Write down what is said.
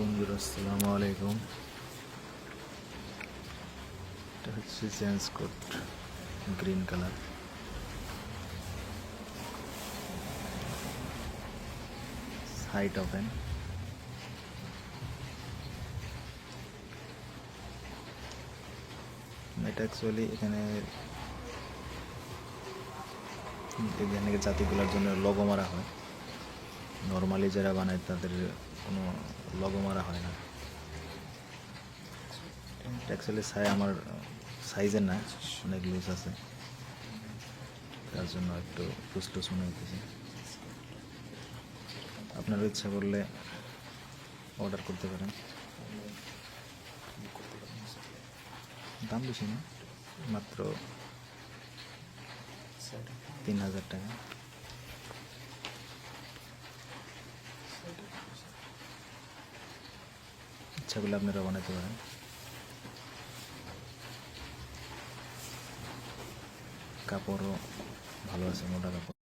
বন্ধুরা আসসালামু আলাইকুম। এটা হচ্ছে change code green colour. Site open. এটা অ্যাকচুয়ালি এখানে জাতিগুলোর জন্য লোগো মারা হয়। নর্মালি যারা বানায় তাদের কোনো লোগো মারা হয় না। অ্যাকচুয়ালি আমার সাইজের না, অনেক লুজ আছে, তার জন্য একটু লুজ মনে হইতেছে। আপনারা ইচ্ছা করলে অর্ডার করতে পারেন। দাম বেশি না, মাত্র 3000 টাকা। ইচ্ছা করলে আপনারা বানাতে পারেন। কাপড়ও ভালো আছে, মোটা কাপড়।